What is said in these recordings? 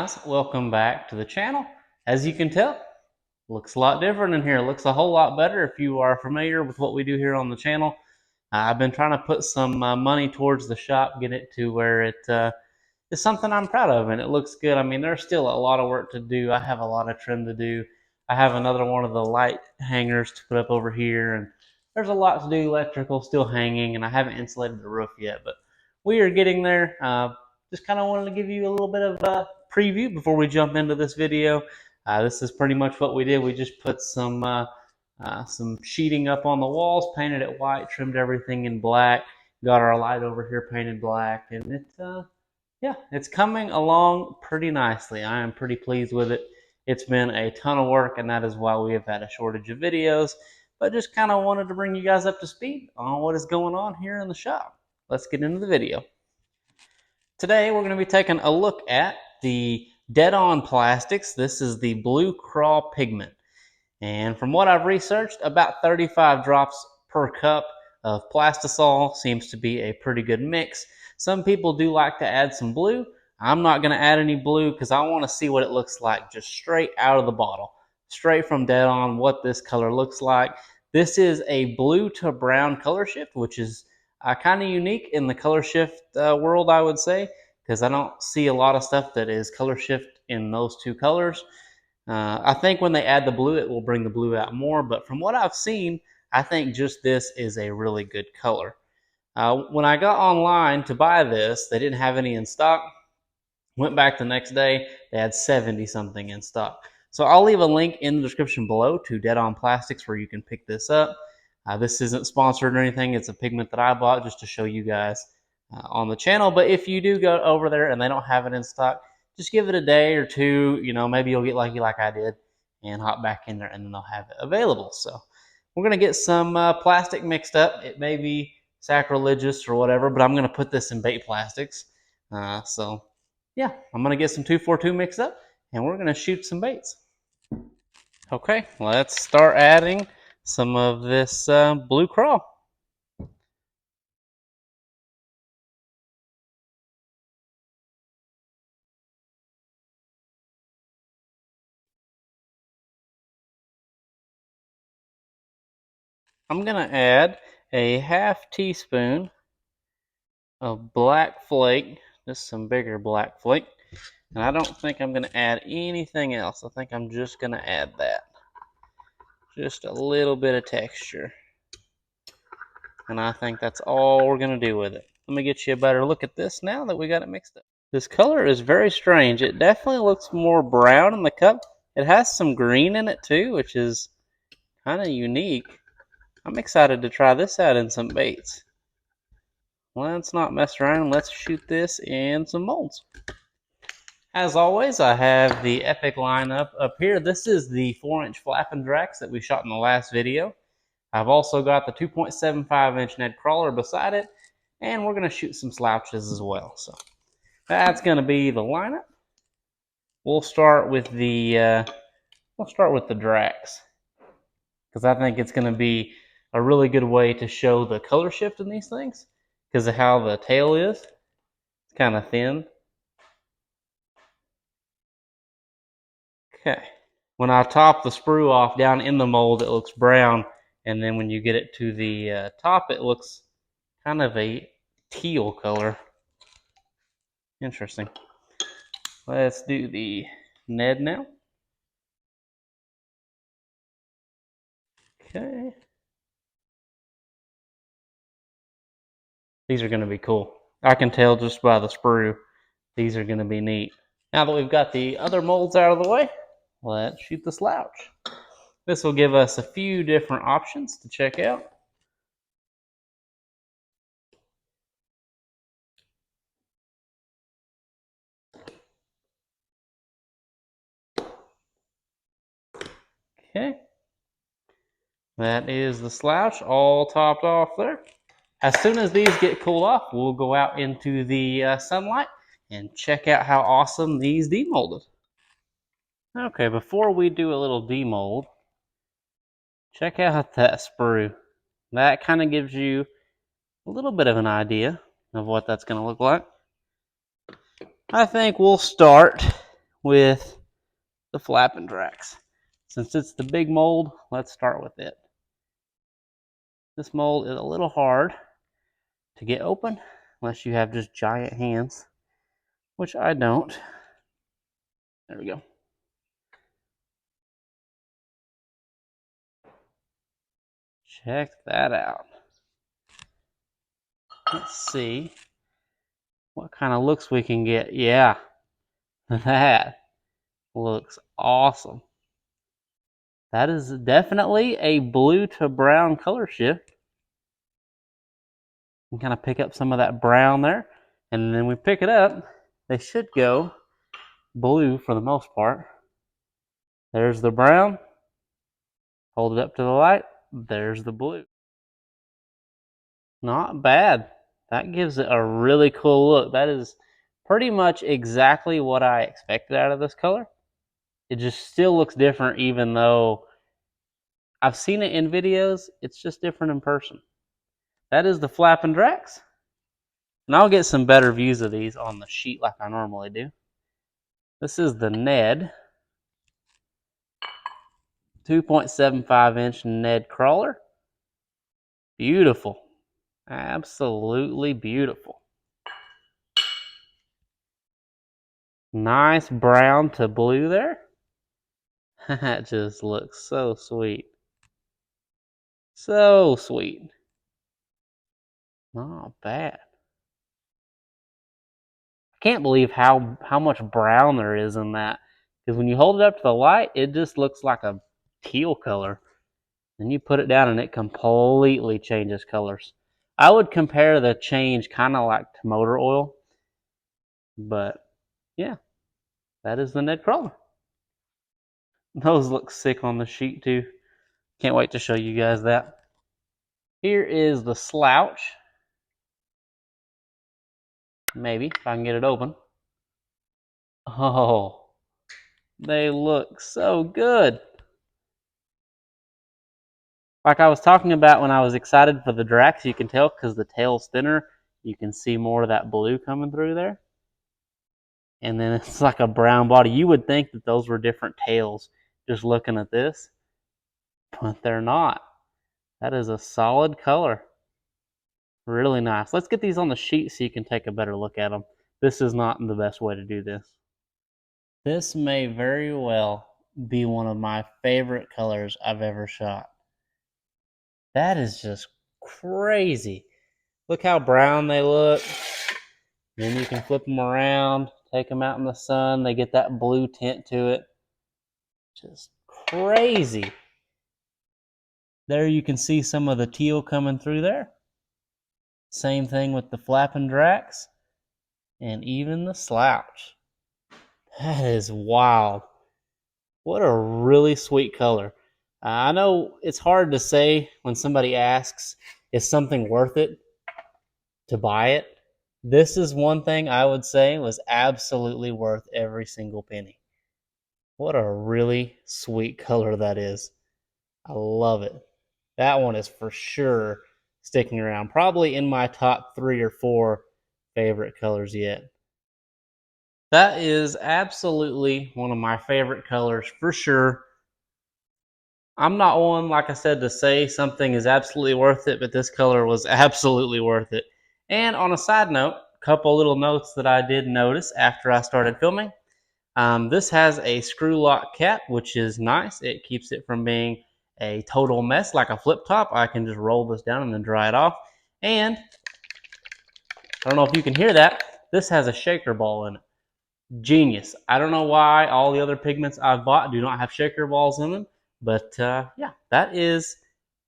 guys, welcome back to the channel. As you can tell, looks a lot different in here. It looks a whole lot better if you are familiar with what we do here on the channel. I've been trying to put some money towards the shop, get it to where it is something I'm proud of, and it looks good. I mean, there's still a lot of work to do. I have a lot of trim to do. I have another one of the light hangers to put up over here, and there's a lot to do. Electrical still hanging, and I haven't insulated the roof yet, but we are getting there. Just kind of wanted to give you a little bit of a preview before we jump into this video. This is pretty much what we did. We just put some sheeting up on the walls, painted it white, trimmed everything in black, got our light over here painted black, and it's coming along pretty nicely. I am pretty pleased with it. It's been a ton of work, and that is why we have had a shortage of videos, but just kind of wanted to bring you guys up to speed on what is going on here in the shop. Let's get into the video. Today we're going to be taking a look at the dead-on plastics. This is the blue Craw pigment, and from what I've researched, about 35 drops per cup of plastisol seems to be a pretty good mix. Some people do like to add some blue. I'm not going to add any blue because I want to see what it looks like just straight out of the bottle, straight from dead on, what this color looks like. This is a blue to brown color shift, which is kind of unique in the color shift world, I would say, because I don't see a lot of stuff that is color shift in those two colors. I think when they add the blue, it will bring the blue out more, but from what I've seen, I think just this is a really good color. When I got online to buy this, they didn't have any in stock. Went back the next day, they had 70 something in stock. So I'll leave a link in the description below to Dead On Plastics where you can pick this up. This isn't sponsored or anything. It's a pigment that I bought just to show you guys on the channel. But if you do go over there and they don't have it in stock, just give it a day or two. You know, maybe you'll get lucky like I did and hop back in there and then they'll have it available. So we're going to get some plastic mixed up. It may be sacrilegious or whatever, but I'm going to put this in bait plastics. So yeah, I'm going to get some 242 mixed up and we're going to shoot some baits. Okay, let's start adding some of this blue Craw. I'm going to add a half teaspoon of black flake, just some bigger black flake. And I don't think I'm going to add anything else. I think I'm just going to add that. Just a little bit of texture. And I think that's all we're going to do with it. Let me get you a better look at this now that we got it mixed up. This color is very strange. It definitely looks more brown in the cup. It has some green in it too, which is kind of unique. I'm excited to try this out in some baits. Let's not mess around. Let's shoot this in some molds. As always, I have the Epic lineup up here. This is the 4-inch Flappin' Drax that we shot in the last video. I've also got the 2.75-inch Ned Crawler beside it, and we're going to shoot some slouches as well. So that's going to be the lineup. We'll start with the Drax because I think it's going to be a really good way to show the color shift in these things because of how the tail is. It's kind of thin. Okay. When I top the sprue off down in the mold, it looks brown, and then when you get it to the top, it looks kind of a teal color. Interesting. Let's do the Ned now. Okay. These are going to be cool. I can tell just by the sprue. These are going to be neat. Now that we've got the other molds out of the way, let's shoot the slouch. This will give us a few different options to check out. Okay. That is the slouch all topped off there. As soon as these get cooled off, we'll go out into the sunlight and check out how awesome these demolded. Okay, before we do a little demold, check out that sprue. That kind of gives you a little bit of an idea of what that's going to look like. I think we'll start with the Flappin' Drax. Since it's the big mold, let's start with it. This mold is a little hard to get open unless you have just giant hands, which I don't. There we go. Check that out. Let's see what kind of looks we can get. Yeah, that looks awesome. That is definitely a blue to brown color shift. You can kind of pick up some of that brown there, and then we pick it up, they should go blue for the most part. There's the brown. Hold it up to the light. There's the blue. Not bad. That gives it a really cool look. That is pretty much exactly what I expected out of this color. It just still looks different, even though I've seen it in videos. It's just different in person. That is the Flappin' Drax. And I'll get some better views of these on the sheet like I normally do. This is the Ned. 2.75 inch Ned crawler. Beautiful. Absolutely beautiful. Nice brown to blue there. That just looks so sweet. So sweet. Not bad. I can't believe how much brown there is in that. Because when you hold it up to the light, it just looks like a teal color. Then you put it down and it completely changes colors. I would compare the change kind of like to motor oil. But yeah, that is the Ned crawler. Those look sick on the sheet too. Can't wait to show you guys that. Here is the Slouch. Maybe, if I can get it open. Oh, they look so good. Like I was talking about when I was excited for the Drax, you can tell because the tail's thinner. You can see more of that blue coming through there. And then it's like a brown body. You would think that those were different tails just looking at this, but they're not. That is a solid color. Really nice. Let's get these on the sheet so you can take a better look at them. This is not the best way to do this. This may very well be one of my favorite colors I've ever shot. That is just crazy. Look how brown they look. Then you can flip them around, take them out in the sun. They get that blue tint to it. Just crazy. There you can see some of the teal coming through there. Same thing with the Flappin' Drax and even the Slouch. That is wild. What a really sweet color. I know it's hard to say when somebody asks, is something worth it to buy it? This is one thing I would say was absolutely worth every single penny. What a really sweet color that is. I love it. That one is for sure sticking around. Probably in my top 3 or 4 favorite colors yet. That is absolutely one of my favorite colors for sure. I'm not one, like I said, to say something is absolutely worth it, but this color was absolutely worth it. And on a side note, a couple little notes that I did notice after I started filming. This has a screw lock cap, which is nice. It keeps it from being a total mess like a flip top. I can just roll this down and then dry it off. And I don't know if you can hear that. This has a shaker ball in it. Genius. I don't know why all the other pigments I've bought do not have shaker balls in them. But yeah, that is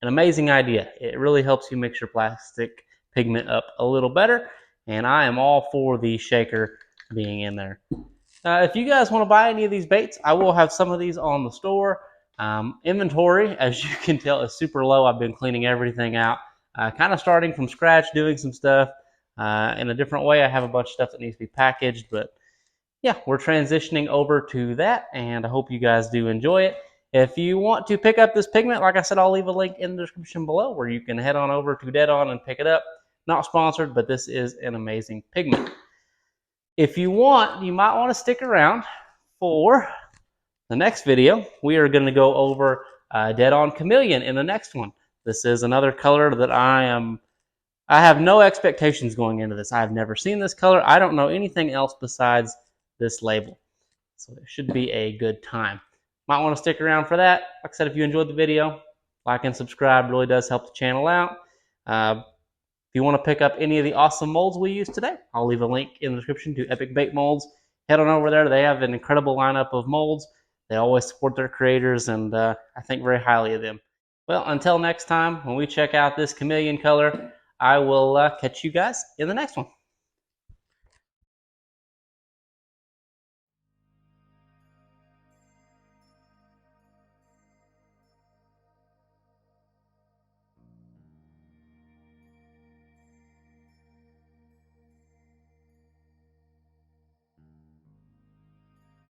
an amazing idea. It really helps you mix your plastic pigment up a little better. And I am all for the shaker being in there. If you guys want to buy any of these baits, I will have some of these on the store. Inventory, as you can tell, is super low. I've been cleaning everything out, kind of starting from scratch, doing some stuff in a different way. I have a bunch of stuff that needs to be packaged, but yeah, we're transitioning over to that, and I hope you guys do enjoy it. If you want to pick up this pigment, like I said, I'll leave a link in the description below where you can head on over to Dead On and pick it up. Not sponsored, but this is an amazing pigment. If you want, you might want to stick around for the next video, we are going to go over Dead On Chameleon in the next one. This is another color that I have no expectations going into this. I've never seen this color. I don't know anything else besides this label. So it should be a good time. Might want to stick around for that. Like I said, if you enjoyed the video, like and subscribe. It really does help the channel out. If you want to pick up any of the awesome molds we used today, I'll leave a link in the description to Epic Bait Molds. Head on over there. They have an incredible lineup of molds. They always support their creators, and I think very highly of them. Well, until next time, when we check out this chameleon color, I will catch you guys in the next one.